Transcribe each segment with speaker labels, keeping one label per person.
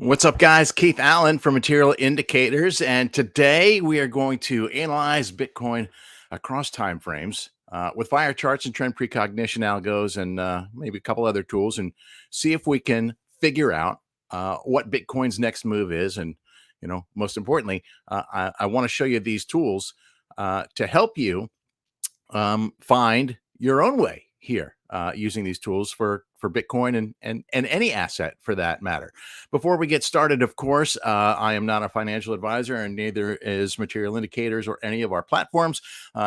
Speaker 1: What's up, guys? Keith Allen from Material Indicators, and today we are going to analyze Bitcoin across time frames with FireCharts and Trend Precognition Algos, and maybe a couple other tools, and see if we can figure out what Bitcoin's next move is. And most importantly, I want to show you these tools to help you find your own way here using these tools for Bitcoin and any asset for that matter. Before we get started, of course, I am not a financial advisor, and neither is Material Indicators or any of our platforms.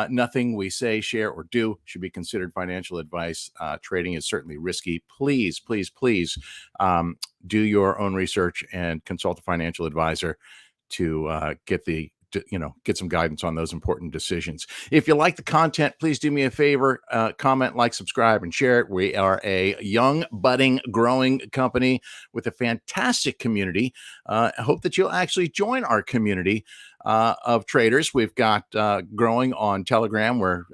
Speaker 1: Nothing we say, share, or do should be considered financial advice. Trading is certainly risky. Please, please, please do your own research and consult a financial advisor to get some guidance on those important decisions. If you like the content, please do me a favor, comment, like, subscribe, and share it. We are a young, budding, growing company with a fantastic community. I hope that you'll actually join our community of traders. We've got growing on Telegram. We're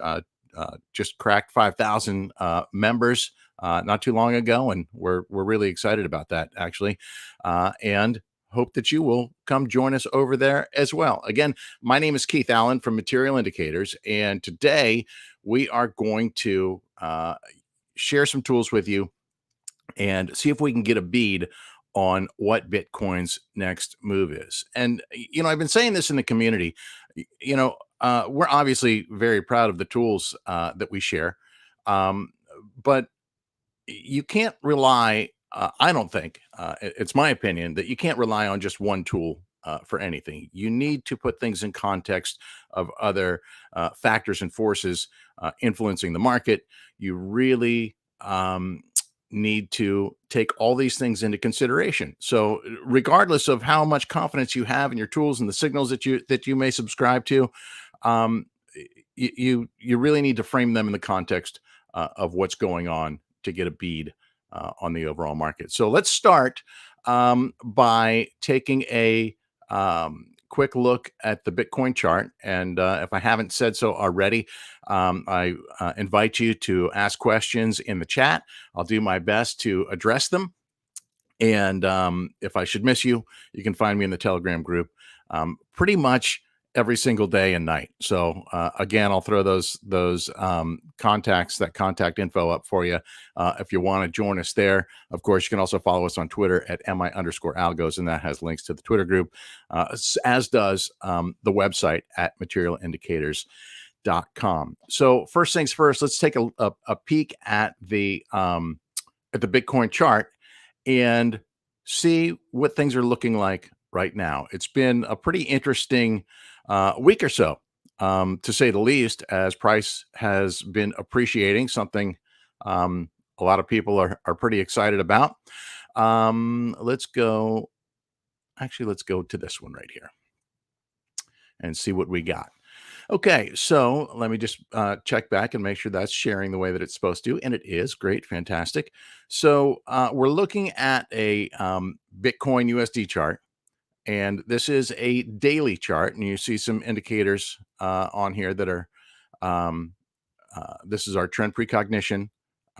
Speaker 1: just cracked 5,000 members not too long ago, and we're really excited about that, actually. And hope that you will come join us over there as well. Again, my name is Keith Allen from Material Indicators, and today we are going to share some tools with you and see if we can get a bead on what Bitcoin's next move is. And, I've been saying this in the community, we're obviously very proud of the tools that we share, but you can't rely I don't think it's my opinion that you can't rely on just one tool for anything. You need to put things in context of other factors and forces influencing the market. You really need to take all these things into consideration. So, regardless of how much confidence you have in your tools and the signals that you may subscribe to, um, you really need to frame them in the context of what's going on to get a bead on the overall market. So let's start by taking a quick look at the Bitcoin chart. And if I haven't said so already, I invite you to ask questions in the chat. I'll do my best to address them. And if I should miss you, you can find me in the Telegram group pretty much every single day and night. So again, I'll throw those contact info up for you if you want to join us there. Of course, you can also follow us on Twitter at mi_algos, and that has links to the Twitter group, as does the website at materialindicators.com. So first things first, let's take a peek at the Bitcoin chart and see what things are looking like right now. It's been a pretty interesting week or so, to say the least, as price has been appreciating, something a lot of people are pretty excited about. Let's go to this one right here and see what we got. Okay, so let me just check back and make sure that's sharing the way that it's supposed to, and it is. Great, fantastic. So we're looking at a Bitcoin USD chart, and this is a daily chart, and you see some indicators on here that are, this is our trend precognition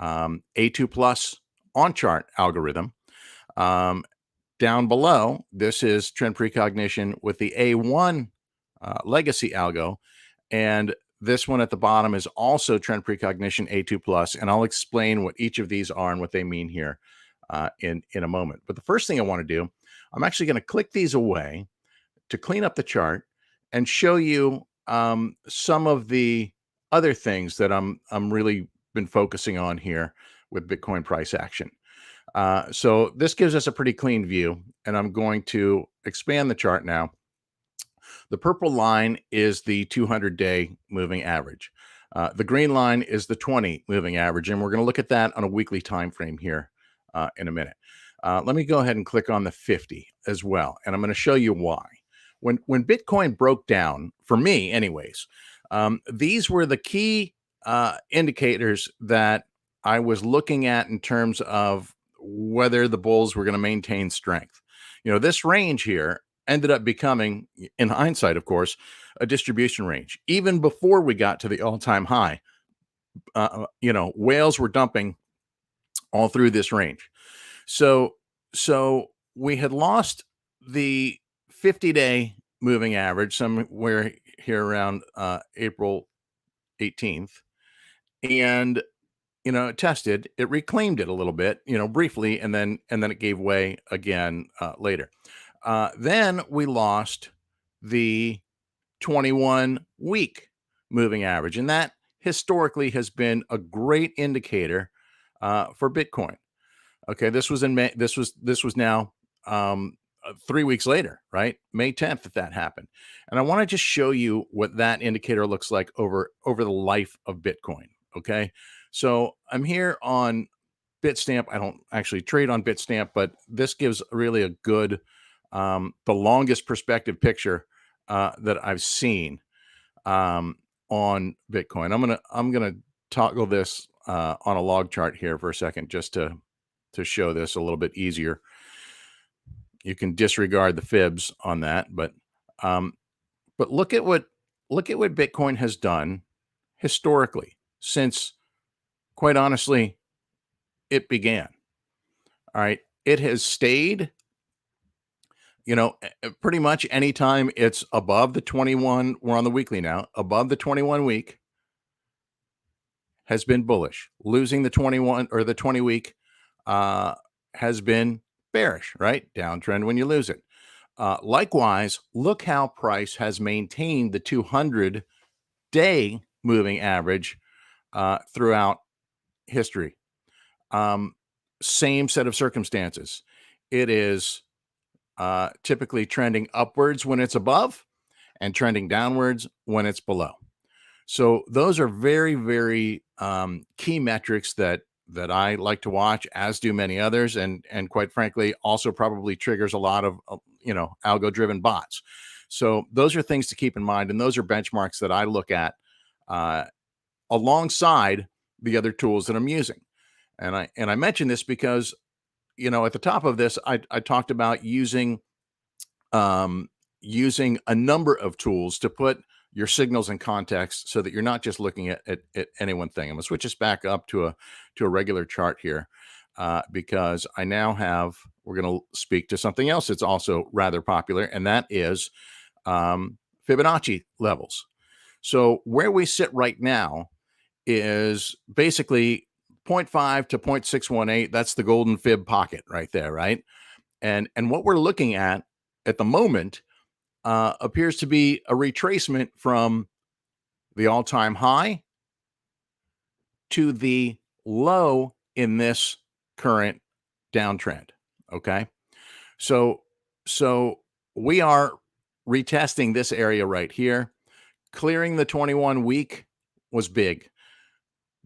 Speaker 1: A2 plus on chart algorithm. Down below, this is trend precognition with the A1 legacy algo. And this one at the bottom is also trend precognition A2 plus. And I'll explain what each of these are and what they mean here in a moment. But the first thing I want to do, I'm actually going to click these away to clean up the chart and show you some of the other things that I'm really been focusing on here with Bitcoin price action. So this gives us a pretty clean view, and I'm going to expand the chart now. The purple line is the 200-day moving average. The green line is the 20 moving average, and we're going to look at that on a weekly time frame here in a minute. Let me go ahead and click on the 50 as well, and I'm going to show you why. When Bitcoin broke down, for me anyways, these were the key indicators that I was looking at in terms of whether the bulls were going to maintain strength. This range here ended up becoming, in hindsight, of course, a distribution range. Even before we got to the all-time high, whales were dumping all through this range. So we had lost the 50-day moving average somewhere here around April 18th. And it tested, it reclaimed it a little bit, briefly, and then it gave way again later. Then we lost the 21-week moving average, and that historically has been a great indicator for Bitcoin. Okay, this was in May. This was now 3 weeks later, right? May 10th that happened, and I want to just show you what that indicator looks like over the life of Bitcoin. Okay, so I'm here on Bitstamp. I don't actually trade on Bitstamp, but this gives really a good, the longest perspective picture that I've seen on Bitcoin. I'm gonna toggle this on a log chart here for a second, just to show this a little bit easier. You can disregard the fibs on that, um, but look at what Bitcoin has done historically since, quite honestly, it began. All right, it has stayed, pretty much anytime it's above the 21. We're on the weekly now. Above the 21 week has been bullish. Losing the 21 or the 20 week uh, has been bearish, right? Downtrend when you lose it. Likewise, look how price has maintained the 200-day moving average throughout history. Um, Same set of circumstances. It is typically trending upwards when it's above and trending downwards when it's below. So those are very, very key metrics that I like to watch, as do many others, and quite frankly, also probably triggers a lot of algo-driven bots. So those are things to keep in mind, and those are benchmarks that I look at uh, alongside the other tools that I'm using. And I mention this because at the top of this, I talked about um, using a number of tools to put your signals in context so that you're not just looking at any one thing. I'm gonna switch this back up to a regular chart here because I now have, we're going to speak to something else that's also rather popular, and that is Fibonacci levels. So where we sit right now is basically zero point 0.5 to 0.618. That's the golden fib pocket right there, right? And what we're looking at the moment appears to be a retracement from the all-time high to the low in this current downtrend. Okay. So we are retesting this area right here. Clearing the 21 week was big.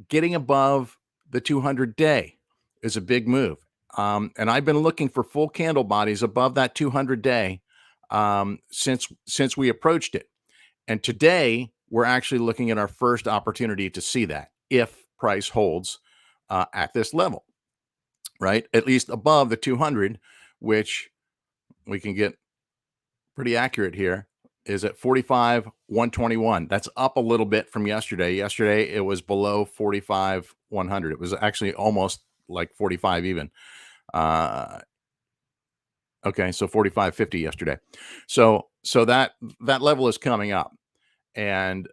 Speaker 1: Getting above the 200-day is a big move. And I've been looking for full candle bodies above that 200-day since we approached it. And today we're actually looking at our first opportunity to see that if price holds at this level, right? At least above the 200, which we can get pretty accurate here, is at 45,121. That's up a little bit from yesterday. Yesterday it was below 45,100. It was actually almost like 45 even. Okay, so 45.50 yesterday. So that level is coming up, and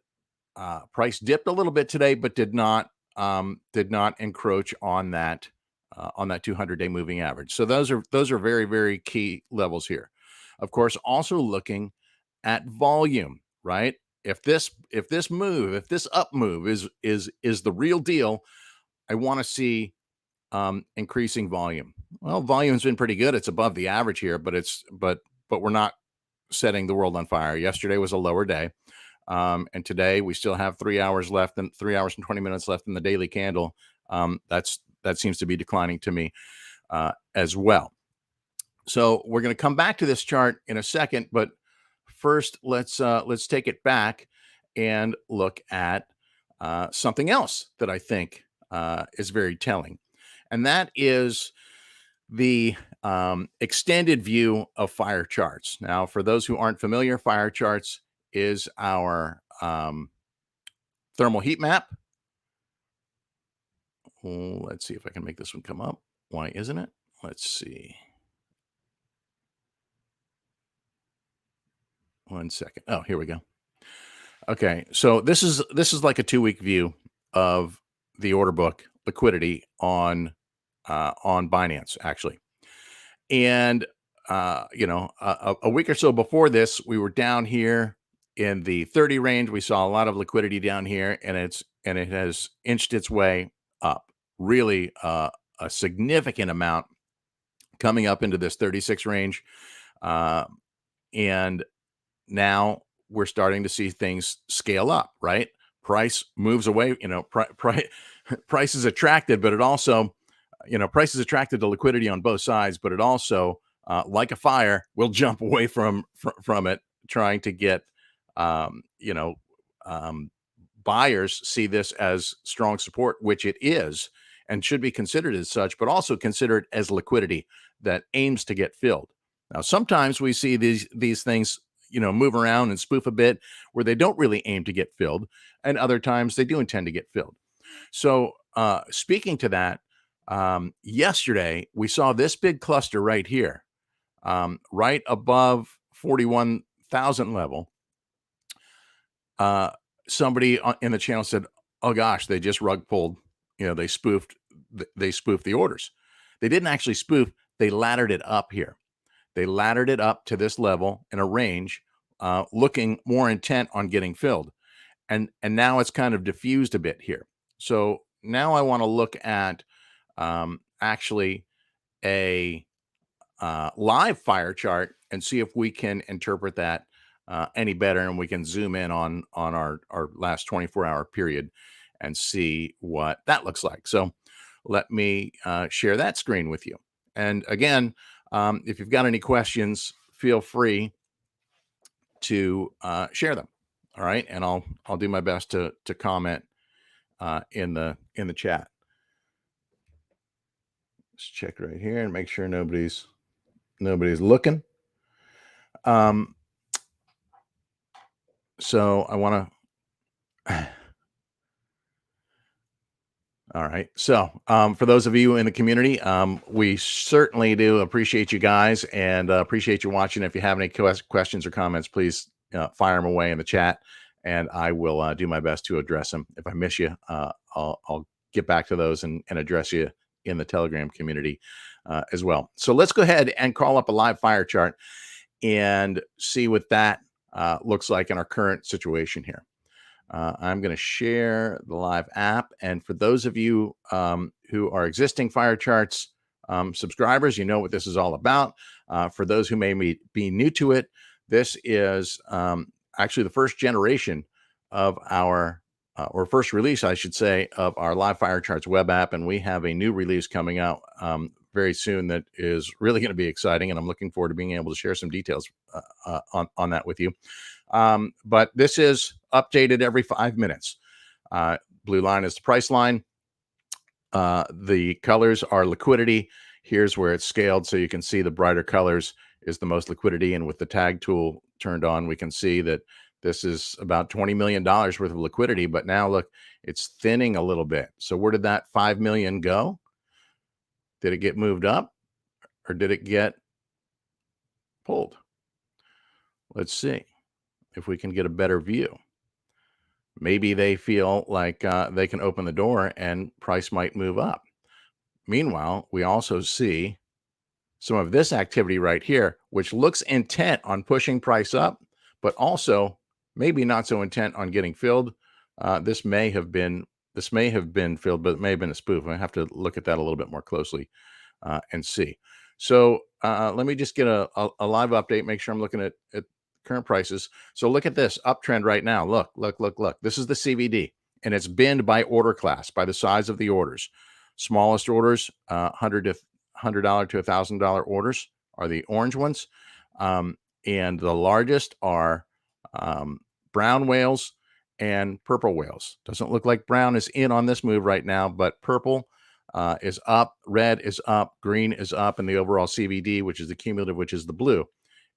Speaker 1: price dipped a little bit today, but did not encroach on that 200-day moving average. So those are very, very key levels here. Of course, also looking at volume, right? If this up move is the real deal, I want to see increasing volume. Well, volume's been pretty good. It's above the average here, but we're not setting the world on fire. Yesterday was a lower day. And today we still have 3 hours left, and 3 hours and 20 minutes left in the daily candle. That seems to be declining to me as well. So we're going to come back to this chart in a second, but first let's take it back and look at something else that I think is very telling, and that is the extended view of FireCharts. Now, for those who aren't familiar, FireCharts is our thermal heat map. Let's see if I can make this one come up. Why isn't it? Let's see. 1 second. Oh, here we go. Okay, so this is like a 2 week view of the order book liquidity on Binance actually, and a week or so before this, we were down here in the 30 range. We saw a lot of liquidity down here, and it has inched its way up. Really, a significant amount coming up into this 36 range, uh, and now we're starting to see things scale up, right? Price moves away, price is attracted, but it also, price is attracted to liquidity on both sides, but it also, like a fire, will jump away from it, trying to get, um, you know, um, buyers see this as strong support, which it is, and should be considered as such, but also considered as liquidity that aims to get filled. Now, sometimes we see these things, move around and spoof a bit where they don't really aim to get filled, and other times they do intend to get filled. So, speaking to that, yesterday we saw this big cluster right here, right above 41,000 level. Uh, Somebody in the channel said, "Oh gosh, they just rug pulled. They spoofed. They spoofed the orders. They didn't actually spoof. They laddered it up here. They laddered it up to this level in a range, looking more intent on getting filled, and now it's kind of diffused a bit here. So now I want to look at actually a live fire chart and see if we can interpret that any better, and we can zoom in on our last 24-hour period and see what that looks like. So let me share that screen with you. And again, if you've got any questions, feel free to share them. All right, and I'll do my best to comment in the chat. Let's check right here and make sure nobody's looking. So I want to. All right. So, for those of you in the community, we certainly do appreciate you guys, and appreciate you watching. If you have any questions or comments, please fire them away in the chat, and I will do my best to address them. If I miss you, I'll get back to those and address you in the Telegram community as well. So let's go ahead and call up a live fire chart and see what that looks like in our current situation here. I'm going to share the live app. And for those of you who are existing FireCharts subscribers, you know what this is all about. For those who may be new to it, this is actually the first generation of our, or first release, I should say, of our live FireCharts web app. And we have a new release coming out very soon that is really going to be exciting. And I'm looking forward to being able to share some details on that with you. But this is updated every 5 minutes. Blue line is the price line. The colors are liquidity. Here's where it's scaled, so you can see the brighter colors is the most liquidity. And with the tag tool turned on, we can see that this is about $20 million worth of liquidity. But now look, it's thinning a little bit. So where did that 5 million go? Did it get moved up, or did it get pulled? Let's see if we can get a better view. Maybe they feel like they can open the door and price might move up. Meanwhile, we also see some of this activity right here, which looks intent on pushing price up, but also maybe not so intent on getting filled. This may have been filled, but it may have been a spoof. I have to look at that a little bit more closely and see. So let me just get a live update. Make sure I'm looking at current prices. So look at this uptrend right now. Look. This is the CVD, and it's binned by order class, by the size of the orders. Smallest orders, $100 to $1,000 orders are the orange ones, and the largest are brown whales and purple whales. Doesn't look like brown is in on this move right now, but purple is up, red is up, green is up, and the overall CVD, which is the cumulative, which is the blue,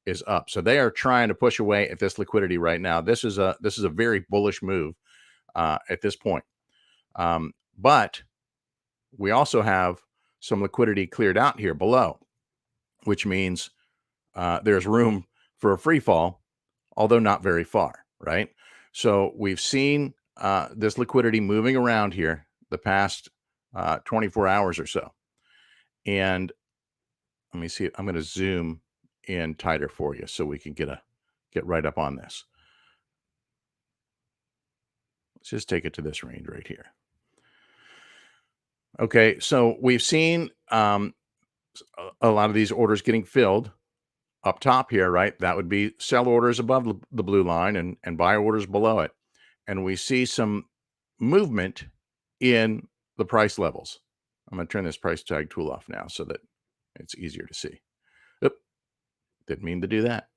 Speaker 1: is up. So they are trying to push away at this liquidity right now. This is a very bullish move at this point. But we also have some liquidity cleared out here below, which means there's room for a free fall although not very far, right? So we've seen this liquidity moving around here the past 24 hours or so. And let me see. I'm going to zoom in tighter for you so we can get right up on this. Let's just take it to this range right here. Okay, so we've seen a lot of these orders getting filled up top here, right? That would be sell orders above the blue line and buy orders below it. And we see some movement in the price levels. I'm going to turn this price tag tool off now so that it's easier to see. Oop, didn't mean to do that.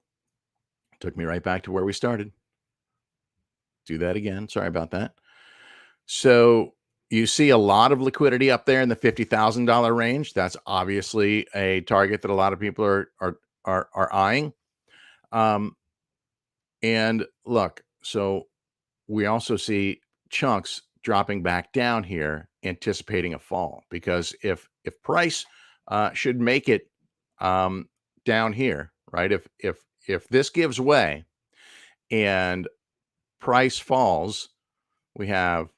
Speaker 1: Took me right back to where we started. Do that again. Sorry about that. So you see a lot of liquidity up there in the $50,000 range. That's obviously a target that a lot of people are eyeing. And look, so we also see chunks dropping back down here, anticipating a fall. Because if price should make it down here, right? If this gives way and price falls, we have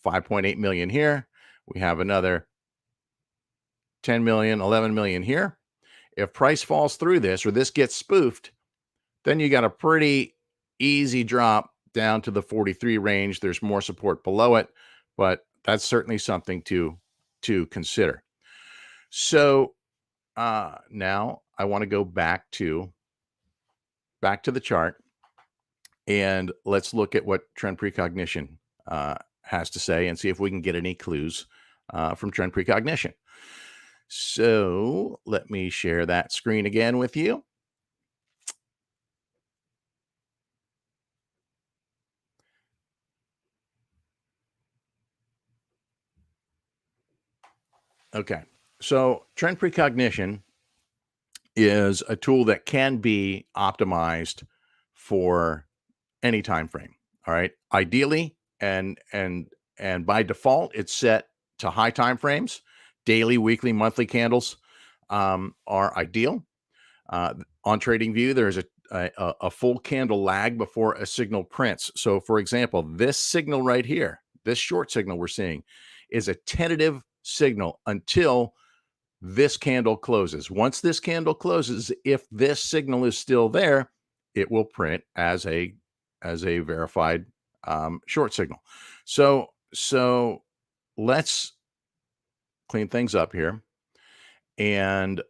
Speaker 1: 5.8 million here. We have another 10 million, 11 million here. If price falls through this or this gets spoofed, then you got a pretty easy drop down to the 43 range. There's more support below it, but that's certainly something to consider. So now I want to go back to the chart, and let's look at what Trend Precognition has to say and see if we can get any clues from Trend Precognition. So let me share that screen again with you. Okay, so Trend Precognition is a tool that can be optimized for any time frame. All right, ideally, and by default, it's set to high time frames. Daily, weekly, monthly candles are ideal. On TradingView, there's a full candle lag before a signal prints. So, for example, this signal right here, this short signal we're seeing, is a tentative signal until this candle closes. Once this candle closes, if this signal is still there, it will print as a verified short signal. So let's clean things up here and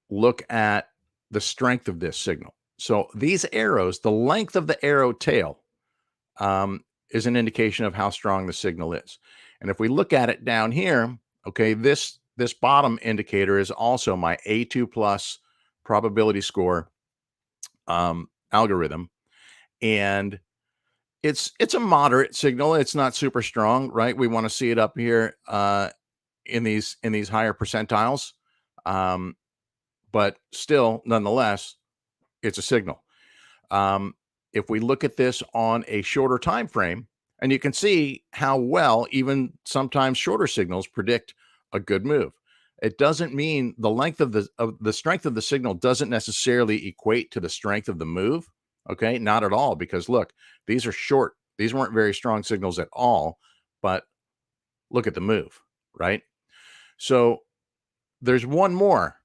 Speaker 1: look at the strength of this signal. So these arrows, the length of the arrow tail, is an indication of how strong the signal is. And if we look at it down here, okay, this bottom indicator is also my A2 plus probability score algorithm, and it's a moderate signal. It's not super strong, right? We want to see it up here in these higher percentiles, but still, nonetheless, it's a signal. If we look at this on a shorter time frame, and you can see how well even sometimes shorter signals predict a good move. It doesn't mean the length of the strength of the signal doesn't necessarily equate to the strength of the move. Okay, not at all, because look, these are short. These weren't very strong signals at all, but look at the move, right? So there's one more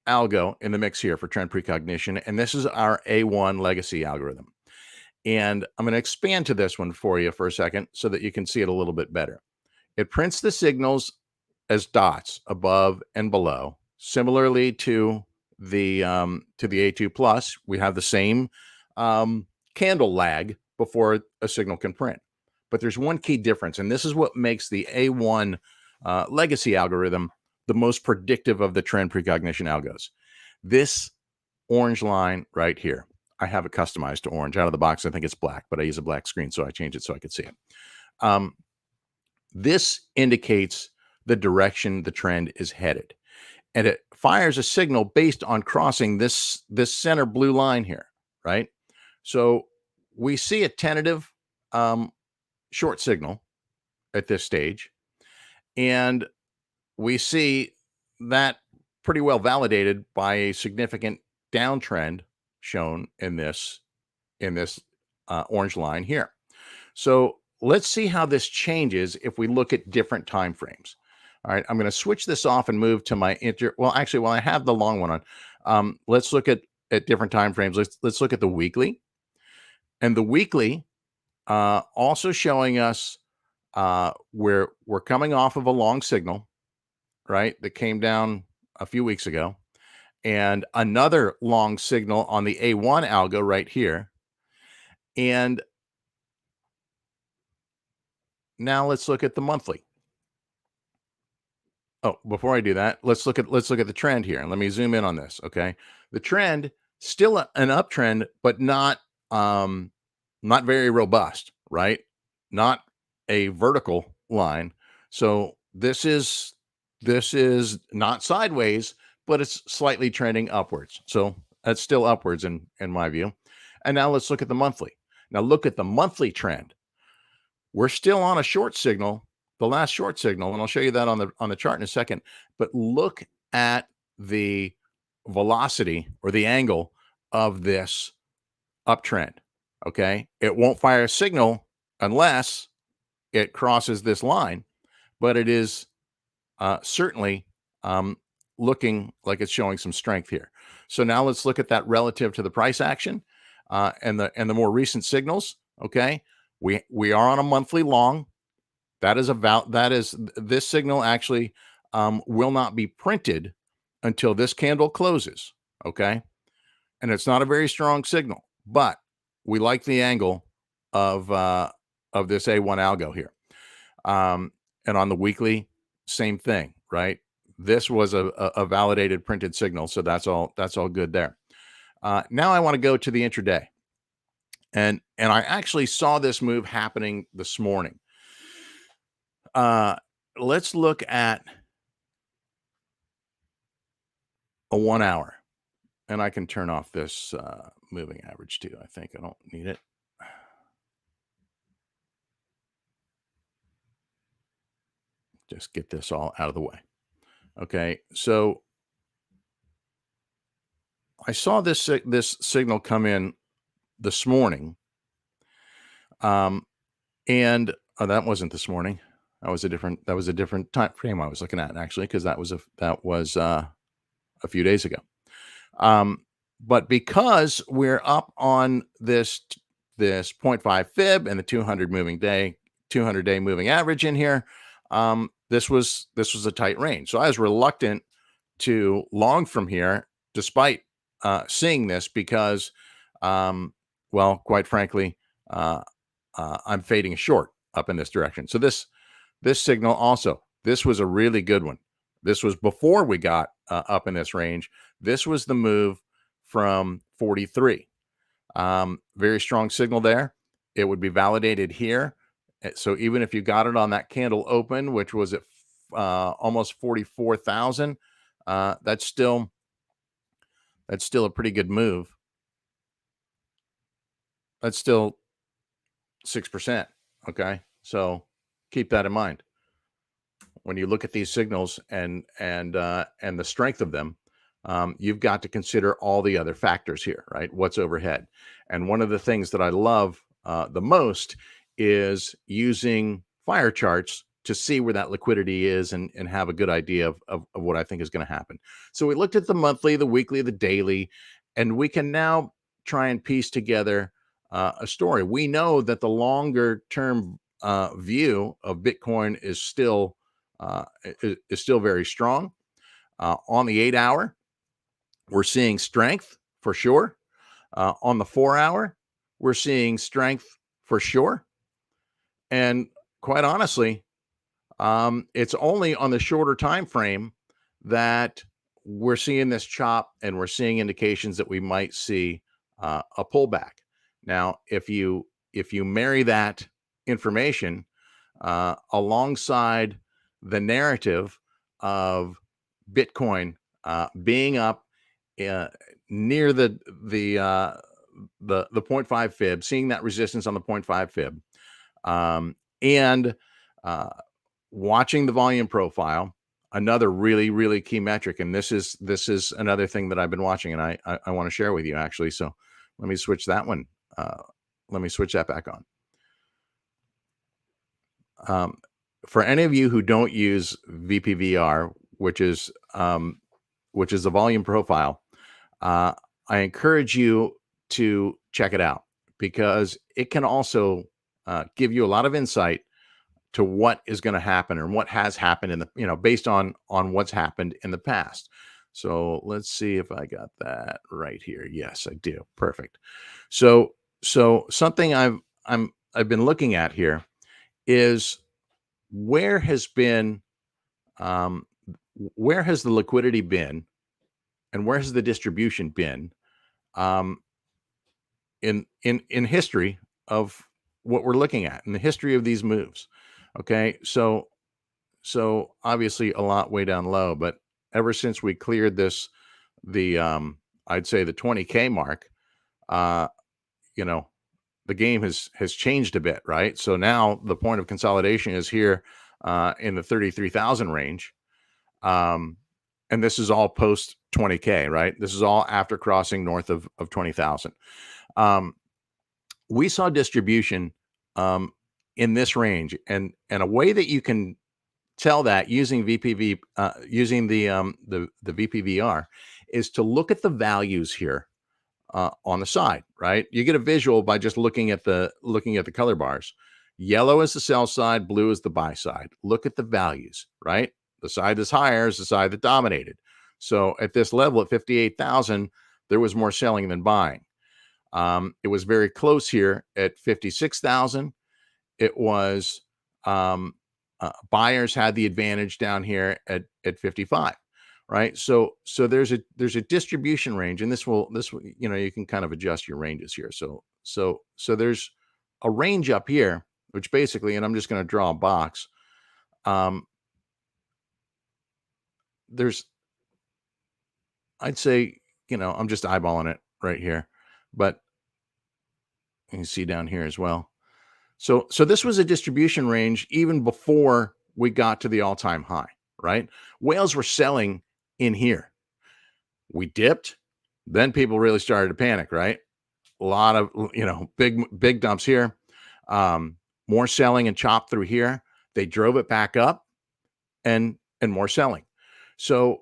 Speaker 1: algo in the mix here for Trend Precognition, and this is our A1 legacy algorithm. And I'm going to expand to this one for you for a second so that you can see it a little bit better. It prints the signals as dots above and below. Similarly to the A2 plus, we have the same candle lag before a signal can print. But there's one key difference, and this is what makes the A1 legacy algorithm the most predictive of the Trend Precognition algos. This orange line right here. I have it customized to orange. Out of the box, I think it's black, but I use a black screen, so I change it so I could see it. This indicates the direction the trend is headed, and it fires a signal based on crossing this center blue line here, right? So we see a tentative short signal at this stage, and we see that pretty well validated by a significant downtrend shown in this in this orange line here. So let's see how this changes if we look at different time frames. All right, I'm going to switch this off and move to my well, actually, while I have the long one on, let's look at different time frames. Let's look at the weekly, and the weekly also showing us where we're coming off of a long signal, right, that came down a few weeks ago, and another long signal on the A1 algo right here. And now let's look at the monthly. Oh, before I do that, let's look at the trend here, and let me zoom in on this. Okay, the trend still an uptrend, but not very robust, right? Not a vertical line. So this is not sideways, but it's slightly trending upwards. So that's still upwards in my view. And now let's look at the monthly. Now look at the monthly trend. We're still on a short signal, the last short signal, and I'll show you that on the chart in a second. But look at the velocity or the angle of this uptrend. Okay, it won't fire a signal unless it crosses this line, but it is certainly looking like it's showing some strength here. So now let's look at that relative to the price action and the more recent signals. Okay, we are on a monthly long. That is this signal actually will not be printed until this candle closes. Okay, and it's not a very strong signal, but we like the angle of this A1 algo here. And on the weekly, same thing, right? This was a validated printed signal, so that's all good there. Now I want to go to the intraday, and I actually saw this move happening this morning. Let's look at a 1 hour, and I can turn off this moving average too. I think I don't need it. Just get this all out of the way. Okay, so I saw this signal come in this morning, and that wasn't this morning. That was a different time frame I was looking at actually, because that was a few days ago. But because we're up on this 0.5 fib and the 200 day moving average in here, this was a tight range. So I was reluctant to long from here, despite seeing this, because well, quite frankly, I'm fading short up in this direction. So this signal also, this was a really good one. This was before we got up in this range. This was the move from 43. Very strong signal there. It would be validated here. So even if you got it on that candle open, which was at almost 44,000, that's still a pretty good move. That's still 6%. Okay, so keep that in mind when you look at these signals and the strength of them. You've got to consider all the other factors here, right? What's overhead? And one of the things that I love the most is using FireCharts to see where that liquidity is and have a good idea of what I think is going to happen. So we looked at the monthly, the weekly, the daily, and we can now try and piece together a story. We know that the longer term view of Bitcoin is still very strong. On the 8 hour, we're seeing strength for sure. On the 4 hour, we're seeing strength for sure. And quite honestly, it's only on the shorter time frame that we're seeing this chop, and we're seeing indications that we might see a pullback. Now, if you marry that information alongside the narrative of Bitcoin being up near the 0.5 fib, seeing that resistance on the 0.5 fib, and watching the volume profile, another really, really key metric. And this is another thing that I've been watching, and I want to share with you actually. So let me switch that one uh, let me switch that back on. Um, for any of you who don't use VPVR, which is a volume profile, uh, I encourage you to check it out because it can also give you a lot of insight to what is going to happen and what has happened in the based on what's happened in the past. So let's see if I got that right here. Yes, I do. Perfect. So something I've been looking at here is where has been um, where has the liquidity been and where has the distribution been um, in history of what we're looking at in the history of these moves. Okay, so obviously a lot way down low, but ever since we cleared the I'd say the 20K mark, uh, you know, the game has changed a bit, right? So now the point of consolidation is here in the 33,000 range. Um, and this is all post 20K, right? This is all after crossing north of 20,000. Um, we saw distribution um, in this range, and a way that you can tell that using VPV, using the VPVR, is to look at the values here on the side. Right, you get a visual by just looking at the color bars. Yellow is the sell side, blue is the buy side. Look at the values. Right, the side that's higher is the side that dominated. So at this level at 58,000, there was more selling than buying. It was very close here at 56,000. It was buyers had the advantage down here at 55, right? So there's a distribution range, and this will you can kind of adjust your ranges here. So there's a range up here, which basically, and I'm just going to draw a box. Um, there's I'd say I'm just eyeballing it right here, but you can see down here as well. So this was a distribution range even before we got to the all-time high, right? Whales were selling in here. We dipped, then people really started to panic, right? A lot of big dumps here, more selling and chop through here. They drove it back up, and more selling. So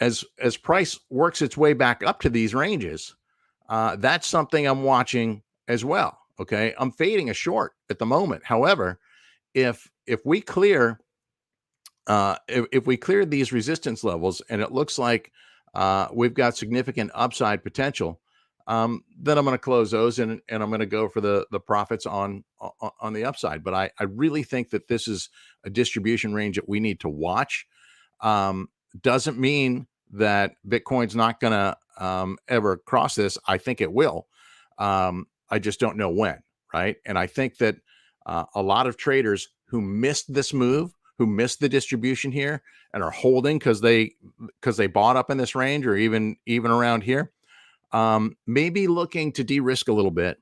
Speaker 1: as price works its way back up to these ranges, that's something I'm watching as well. Okay, I'm fading a short at the moment. However, if we clear if we clear these resistance levels and it looks like we've got significant upside potential, then I'm going to close those and I'm going to go for the profits on the upside. But I really think that this is a distribution range that we need to watch. Um, doesn't mean that Bitcoin's not going to ever cross this. I think it will. I just don't know when, right? And I think that a lot of traders who missed this move, who missed the distribution here, and are holding because they bought up in this range or even around here, maybe looking to de-risk a little bit.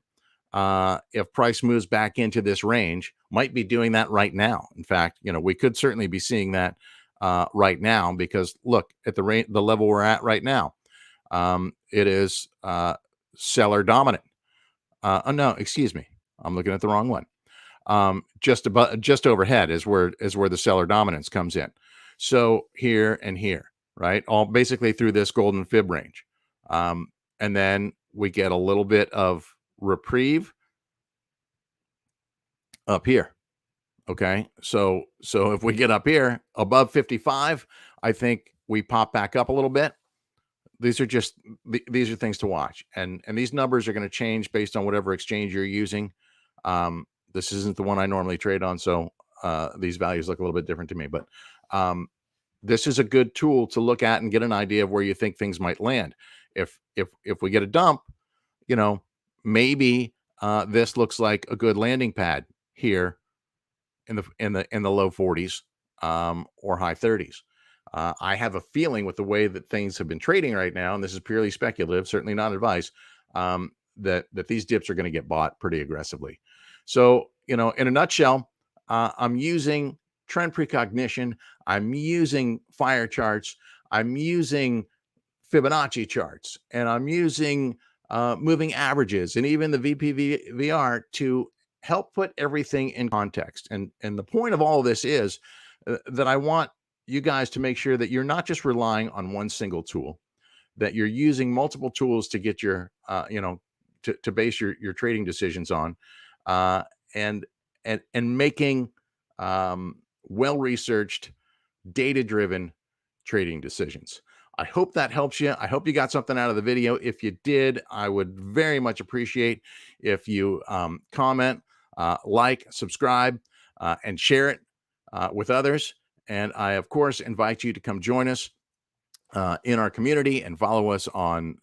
Speaker 1: If price moves back into this range, might be doing that right now. In fact, we could certainly be seeing that right now because look at the level we're at right now. It is seller dominant. Oh no, excuse me, I'm looking at the wrong one. Just overhead is where the seller dominance comes in. So here and here, right? All basically through this golden fib range. And then we get a little bit of reprieve up here. Okay. So if we get up here above 55, I think we pop back up a little bit. These are just these are things to watch, and these numbers are going to change based on whatever exchange you're using. This isn't the one I normally trade on, so these values look a little bit different to me. But this is a good tool to look at and get an idea of where you think things might land. If we get a dump, maybe this looks like a good landing pad here in the low 40s or high 30s. I have a feeling with the way that things have been trading right now, and this is purely speculative, certainly not advice, that these dips are going to get bought pretty aggressively. So, in a nutshell, I'm using trend precognition. I'm using FireCharts. I'm using Fibonacci charts, and I'm using moving averages, and even the VPVR to help put everything in context. And the point of all of this is that I want you guys to make sure that you're not just relying on one single tool, that you're using multiple tools to get your to base your trading decisions on, uh, and and making well researched, data driven trading decisions. I hope that helps you. I hope you got something out of the video. If you did, I would very much appreciate if you comment, like, subscribe, and share it with others. And I, of course, invite you to come join us in our community and follow us on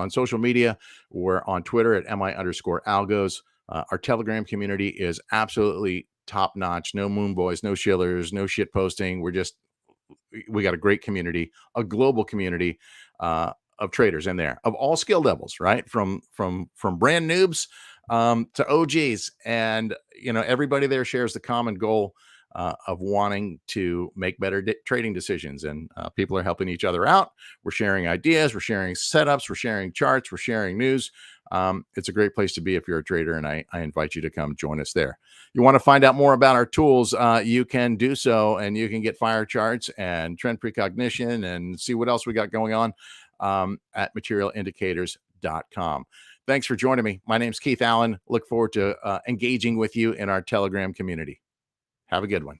Speaker 1: social media. We're on Twitter at mi_algos. Our Telegram community is absolutely top notch. No moon boys, no shillers, no shit posting. We got a great community, a global community of traders in there of all skill levels, right? From brand noobs to OGs, and everybody there shares the common goal of wanting to make better trading decisions. And people are helping each other out. We're sharing ideas, we're sharing setups, we're sharing charts, we're sharing news. It's a great place to be if you're a trader, and I invite you to come join us there. You want to find out more about our tools, you can do so, and you can get FireCharts and Trend Precognition and see what else we got going on at materialindicators.com. Thanks for joining me. My name's Keith Allen. Look forward to engaging with you in our Telegram community. Have a good one.